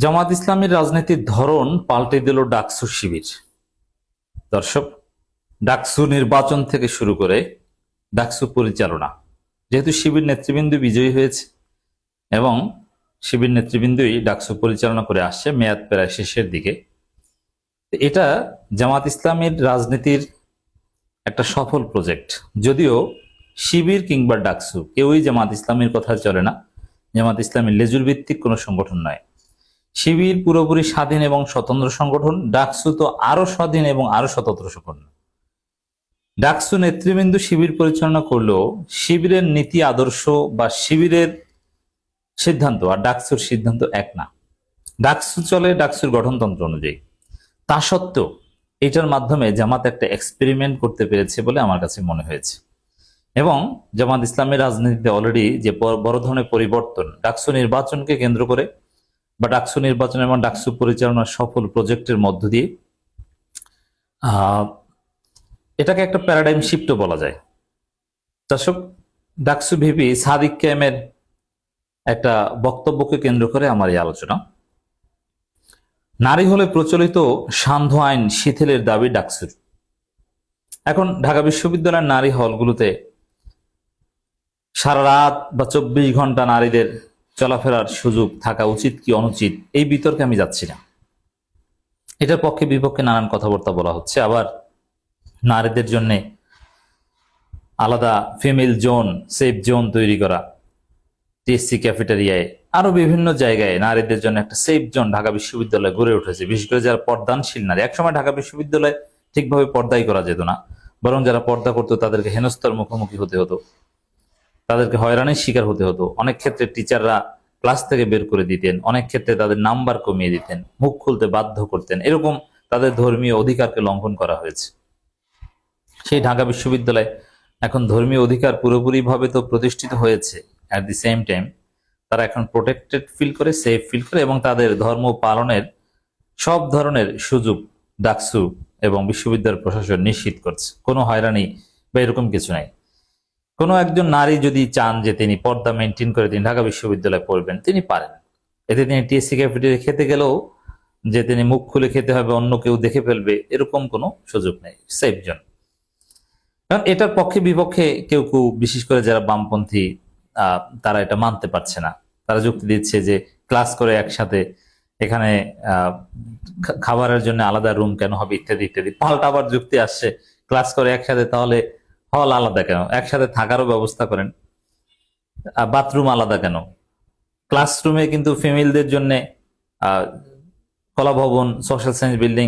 জামাত ইসলামীর রাজনীতির ধরন পাল্টে দিল ডাকসু শিবির। দর্শক, ডাকসু নির্বাচন থেকে শুরু করে ডাকসু পরিচালনা, যেহেতু শিবির নেতৃবৃন্দ বিজয়ী হয়েছে এবং শিবির নেতৃবৃন্দই ডাকসু পরিচালনা করে আসছে মেয়াদ প্রায় শেষের দিকে, এটা জামাত ইসলামীর রাজনীতির একটা সফল প্রজেক্ট। যদিও শিবির কিংবা ডাকসু কেউই জামাত ইসলামীর কথা চলে না, জামাত ইসলামী লেজুর ভিত্তিক কোনো সংগঠন নয়। শিবির পুরোপুরি স্বাধীন এবং স্বতন্ত্র সংগঠন, ডাকসু তো আরো স্বাধীন এবং আরো স্বতন্ত্র সংগঠন। ডাকসু নেতৃবৃন্দ শিবির পরিচালনা করলেও শিবিরের নীতি আদর্শ বা শিবিরের সিদ্ধান্ত আর ডাকসুর সিদ্ধান্ত এক না। ডাকসু চলে ডাকসুর গঠনতন্ত্র অনুযায়ী। তা সত্ত্বেও এটার মাধ্যমে জামাত একটা এক্সপেরিমেন্ট করতে পেরেছে বলে আমার কাছে মনে হয়েছে। এবং জামাত ইসলামের রাজনীতিতে অলরেডি যে বড় ধরনের পরিবর্তন ডাকসু নির্বাচনকে কেন্দ্র করে বা ডাকসু নির্বাচন এবং ডাকসু পরিচালনার সফল প্রজেক্টের মধ্য দিয়ে এটাকে একটা প্যারাডাইম শিফটও বলা যায়। দর্শক, ডাকসু ভিপি সাদিক ক্যামের একটা বক্তব্যকে কেন্দ্র করে আমার এই আলোচনা। নারী হলে প্রচলিত সান্ধ্য আইন শিথিলের দাবি ডাকসুর। এখন ঢাকা বিশ্ববিদ্যালয়ের নারী হলগুলোতে সারা রাত বা 24 ঘন্টা নারীদের চলাফেরার সুযোগ থাকা উচিত কি অনুচিত, এই বিতর্কে আমি যাচ্ছি না। এটার পক্ষে বিপক্ষে নানান কথাবার্তা বলা হচ্ছে। আবার নারীদের জন্য আলাদা ফিমেল জোন, সেফ জোন তৈরি করা, টিএসসি ক্যাফেটেরিয়ায় আরো বিভিন্ন জায়গায় নারীদের জন্য একটা সেফ জোন ঢাকা বিশ্ববিদ্যালয়ে গড়ে উঠেছে। বিশেষ করে যারা পর্দানশীল নারী, একসময় ঢাকা বিশ্ববিদ্যালয়ে ঠিকভাবে পর্দাই করা যেত না, বরং যারা পর্দা করতো তাদেরকে হেনস্থার মুখোমুখি হতে হতো, তাদেরকে হয়রানির শিকার হতে হতো। অনেক ক্ষেত্রে টিচাররা ক্লাস থেকে বের করে দিতেন, অনেক ক্ষেত্রে তাদের নাম্বার কমিয়ে দিতেন, মুখ খুলতে বাধ্য করতেন। এরকম তাদের ধর্মীয় অধিকারকে লঙ্ঘন করা হয়েছে। সেই ঢাকা বিশ্ববিদ্যালয় এখন ধর্মীয় অধিকার পুরোপুরি ভাবে তো প্রতিষ্ঠিত হয়েছে, অ্যাট দি সেম টাইম তারা এখন প্রোটেক্টেড ফিল করে, সেফ ফিল করে এবং তাদের ধর্ম পালনের সব ধরনের সুযোগ ডাকসু এবং বিশ্ববিদ্যালয় প্রশাসন নিশ্চিত করছে। কোনো হয়রানি বা এরকম কিছু নাই। কোনো একজন নারী যদি চান যে তিনি পর্দা মেনটেন করে তিনি ঢাকা বিশ্ববিদ্যালয়ে পড়বেন, তিনি পারেন। এতে তিনি টিএসসি ক্যাফেটেরিয়া খেতে গেলেও যে তিনি মুখ খুলে খেতে হবে, অন্য কেউ দেখে ফেলবে, এরকম কোনো সুযোগ নেই, সেফ জোন। কারণ এটার পক্ষে বিপক্ষে কেউ কেউ, বিশেষ করে যারা বামপন্থী, তারা এটা মানতে পারছে না। তারা যুক্তি দিচ্ছে যে ক্লাস করে একসাথে এখানে খাবারের জন্য আলাদা রুম কেন হবে, ইত্যাদি ইত্যাদি। পাল্টা আবার যুক্তি আসছে, ক্লাস করে একসাথে তাহলে হল আলাদা কেন, একসাথে থাকারও ব্যবস্থা করেন, বাথরুম আলাদা কেন। ক্লাসরুমে কিন্তু ফিমেলদের জন্য কলা ভবন, সোশ্যাল সায়েন্স বিল্ডিং,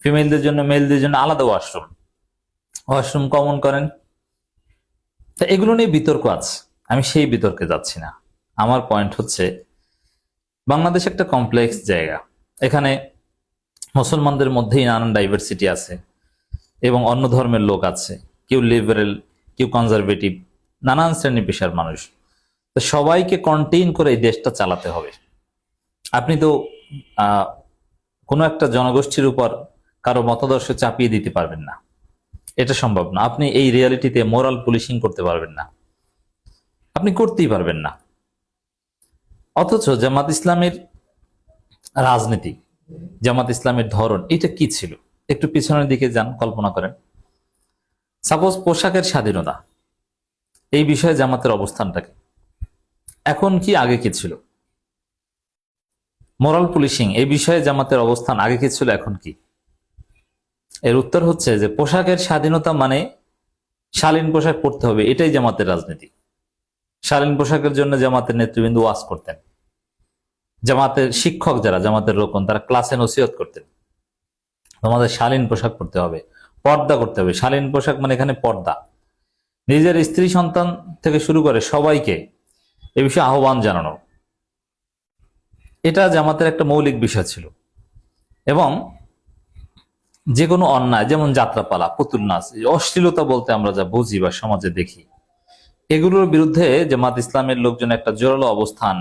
ফিমেলদের জন্য মেলদের জন্য আলাদা ওয়াশরুম কমন করেন। তা এগুলো নিয়ে বিতর্ক আছে, আমি সেই বিতর্কে যাচ্ছি না। আমার পয়েন্ট হচ্ছে, বাংলাদেশ একটা কমপ্লেক্স জায়গা। এখানে মুসলমানদের মধ্যেই নানান ডাইভার্সিটি আছে এবং অন্য ধর্মের লোক আছে, কেউ লিবারেল, কেউ কনজারভেটিভ, নানান শ্রেণী পেশার মানুষ। তো সবাইকে কন্টেইন করে এই দেশটা চালাতে হবে। আপনি তো কোনো একটা জনগোষ্ঠীর উপর কারো মতাদর্শ চাপিয়ে দিতে পারবেন না, এটা সম্ভব না। আপনি এই রিয়ালিটিতে মোরাল পুলিশিং করতে পারবেন না, আপনি করতেই পারবেন না। অথচ জামাত ইসলামের রাজনীতি, জামাত ইসলামের ধরন, এটা কি ছিল? একটু পিছনের দিকে যান, কল্পনা করেন। সাপোজ পোশাকের স্বাধীনতা, এই বিষয়ে জামাতের অবস্থানটাকে এখন কি, আগে কি ছিল? মোরাল পুলিশিং, এই বিষয়ে জামাতের অবস্থান আগে কি ছিল, এখন কি? এর উত্তর হচ্ছে যে পোশাকের স্বাধীনতা মানে শালীন পোশাক পরতে হবে, এটাই জামাতের রাজনীতি। শালীন পোশাকের জন্য জামাতের নেতৃবৃন্দ ওয়াজ করতেন, জামাতের শিক্ষক যারা, জামাতের রোকন, তারা ক্লাসে নসিহত করতেন তোমাদের শালীন পোশাক পরতে হবে, পর্দা করতে হবে। শালীন পোশাক মানে এখানে পর্দা। নিজের স্ত্রী সন্তান থেকে শুরু করে সবাইকে এ বিষয়ে আহ্বান জানানো, এটা জামাতের একটা মৌলিক বিষয় ছিল। এবং যে কোনো অন্যায়, যেমন যাত্রাপালা, পুতুল নাচ, অশ্লীলতা বলতে আমরা যা বুঝি বা সমাজে দেখি, এগুলোর বিরুদ্ধে জামাত ইসলামের লোকজন একটা জোরালো অবস্থান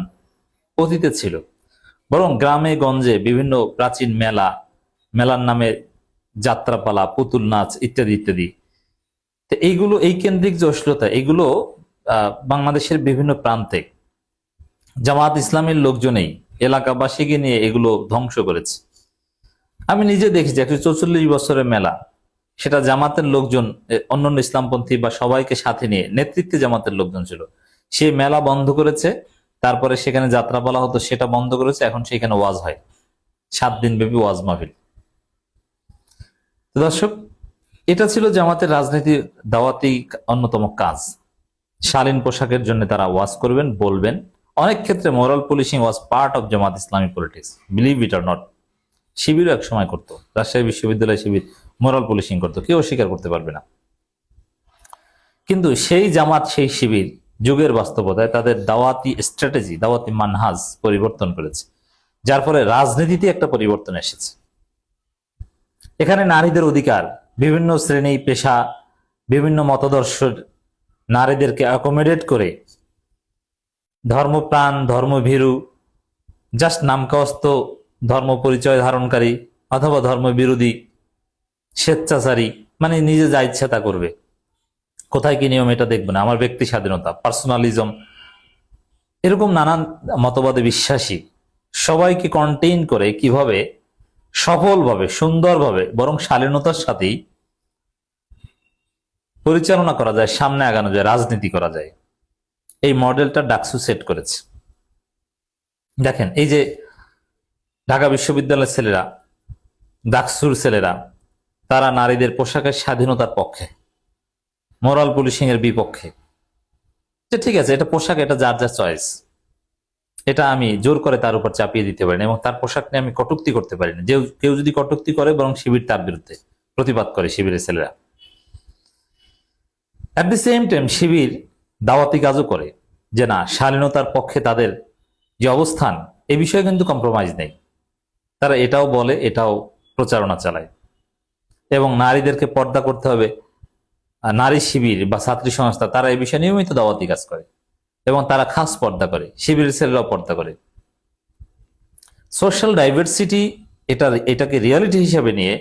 অতীতে ছিল। বরং গ্রামে গঞ্জে বিভিন্ন প্রাচীন মেলার নামে যাত্রাপালা, পুতুল নাচ ইত্যাদি ইত্যাদি, তো এইগুলো, এই কেন্দ্রিক যে অশ্লীলতা, এগুলো বাংলাদেশের বিভিন্ন প্রান্তে জামাত ইসলামের লোকজনেই এলাকাবাসীকে নিয়ে এগুলো ধ্বংস করেছে। আমি নিজে দেখেছি 144 বছরের মেলা, সেটা জামাতের লোকজন, অন্যান্য ইসলামপন্থী বা সবাইকে সাথে নিয়ে নেতৃত্বে জামাতের লোকজন ছিল, সেই মেলা বন্ধ করেছে। তারপরে সেখানে যাত্রা বলা হতো, সেটা বন্ধ করেছে। এখন সেখানে ওয়াজ হয়, 7 দিন ব্যাপী ওয়াজ মাহফিল। তো দর্শক, এটা ছিল জামাতের রাজনীতির দাওয়াতি অন্যতম কাজ। শালীন পোশাকের জন্য তারা ওয়াজ করবেন, বলবেন। অনেক ক্ষেত্রে moral policing was part of Jamaat Islami politics, believe it or not. শিবিরও এক সময় করতো, রাজশাহী বিশ্ববিদ্যালয় শিবির মোরাল পুলিশিং করতো, কেউ স্বীকার করতে পারবে না। কিন্তু সেই জামাত, সেই শিবির যুগের বাস্তবতায় তাদের দাওয়াতি স্ট্র্যাটেজি, দাওয়াতি মানহাজ পরিবর্তন করেছে, যার ফলে রাজনীতিতে একটা পরিবর্তন এসেছে। এখানে নারীদের অধিকার, বিভিন্ন শ্রেণী পেশা, বিভিন্ন মতাদর্শের নারীদেরকে অ্যাকোমোডেট করে ধর্মপ্রাণ, ধর্মভীরু, জাস্ট নামকাওস্ত ধর্ম পরিচয় ধারণকারী অথবা ধর্মবিরোধী, স্বেচ্ছাচারী, মানে নিজে যা ইচ্ছা তা করবে, কোথায় কি নিয়ম এটা দেখবে না, আমার ব্যক্তি স্বাধীনতা, পার্সোনালিজম, এরকম নানান মতবাদে বিশ্বাসী সবাইকে কন্টেইন করে কিভাবে সফলভাবে, সুন্দরভাবে, বরং শালীনতার সাথেই পরিচালনা করা যায়, সামনে আগানো যায়, রাজনীতি করা যায়, এই মডেলটা ডাকসু সেট করেছে। দেখেন, এই যে ঢাকা বিশ্ববিদ্যালয়ের ছেলেরা, ডাকসুর ছেলেরা, তারা নারীদের পোশাকের স্বাধীনতার পক্ষে, মোরাল পুলিশিং এর বিপক্ষে। ঠিক আছে, এটা পোশাক, এটা যার যার চয়েস, এটা আমি জোর করে তার উপর চাপিয়ে দিতে পারি না, এবং তার পোশাক নিয়ে আমি কটূক্তি করতে পারি না। যে কেউ যদি কটূক্তি করে, বরং শিবির তার বিরুদ্ধে প্রতিবাদ করে, শিবিরের ছেলেরা। অ্যাট দি সেম টাইম শিবির দাওয়াতি কাজও করে, যে না, শালীনতার পক্ষে তাদের যে অবস্থান, এ বিষয়ে কিন্তু কম্প্রোমাইজ নেই। তারা এটাও বলে, এটাও প্রচারণা চালায়, এবং নারীদেরকে পর্দা করতে হবে। নারী শিবির বা ছাত্রী সংস্থা, তারা এই বিষয়ে নিয়মিত দাওয়াতি কাজ করে, এবং তারা খাস পর্দা করে, শিবিরের ছেলেরাও পর্দা করে। সোশ্যাল ডাইভার্সিটি, এটাকে রিয়ালিটি হিসেবে নিয়ে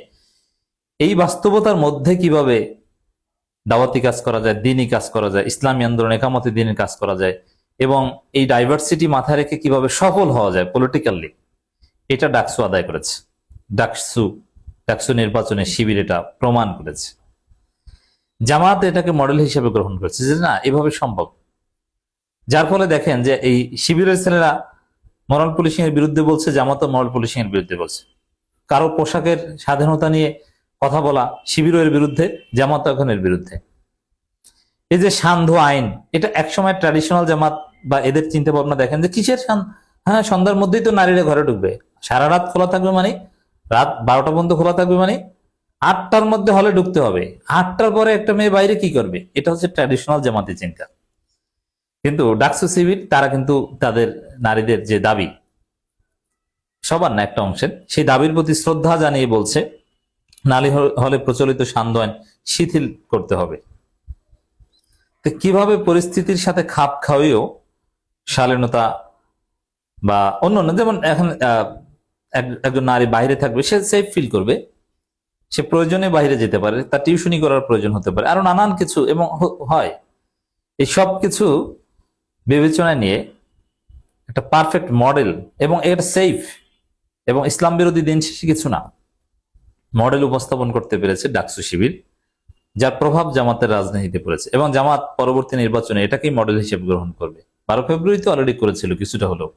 এই বাস্তবতার মধ্যে কিভাবে দাওয়াতি কাজ করা যায়, দিনী কাজ করা যায়, ইসলামী আন্দোলন, একামতে দিনের কাজ করা যায়, এবং এই ডাইভার্সিটি মাথায় রেখে কিভাবে সফল হওয়া যায় পলিটিক্যালি, এটা ডাকসু আদায় করেছে। ডাকসু নির্বাচনে শিবির এটা প্রমাণ করেছে। জামাত এটাকে মডেল হিসেবে গ্রহণ করেছে, যে না, এভাবে সম্ভব। যার ফলে দেখেন যে এই শিবিরের ছেলেরা মোরাল পুলিশিং এর বিরুদ্ধে বলছে, জামাতও মোরাল পুলিশিং এর বিরুদ্ধে বলছে। কারো পোশাকের স্বাধীনতা নিয়ে কথা বলা, শিবির এর বিরুদ্ধে, জামাত এখন এর বিরুদ্ধে। এই যে সান্ধ্য আইন, এটা একসময় ট্র্যাডিশনাল জামাত বা এদের চিন্তা ভাবনা দেখেন যে কিসের হ্যাঁ, সন্ধ্যার মধ্যেই তো নারীরা ঘরে ঢুকবে, সারা রাত খোলা থাকবে, মানে রাত 12টা পর্যন্ত খোলা থাকবে, মানে 8টার মধ্যে হলে ঢুকতে হবে, 8টার পরে একটা মেয়ে বাইরে কি করবে? এটা হচ্ছে ট্র্যাডিশনাল জামাতি চিন্তা। কিন্তু ডাকসু শিবির, তারা কিন্তু তাদের নারীদের যে দাবি, সবার না, একটা অংশের, সেই দাবির প্রতি শ্রদ্ধা জানিয়ে বলছে নারী হলে প্রচলিত সান্ধ্য আইন শিথিল করতে হবে। তো কিভাবে পরিস্থিতির সাথে খাপ খাওয়িয়েও শালীনতা বা অন্যান্য, যেমন এখন একজন নারী বাইরে থাকবে, সে সেফ ফিল করবে, সে প্রয়োজনে বাইরে যেতে পারে, তার টিউশনি করার প্রয়োজন হতে পারে, আরো নানান কিছু, এবং হয়। এই সব কিছু বিবেচনায় নিয়ে একটা পারফেক্ট মডেল, এবং এটা সেফ এবং ইসলাম বিরোধী দিন শেষে কিছু না, মডেল উপস্থাপন করতে পেরেছে ডাকসু শিবির, যার প্রভাব জামাতের রাজনীতিতে পড়েছে, এবং জামাত পরবর্তী নির্বাচনে এটাকেই মডেল হিসেবে গ্রহণ করবে। 12 ফেব্রুয়ারি তো অলরেডি করেছিল কিছুটা হলেও।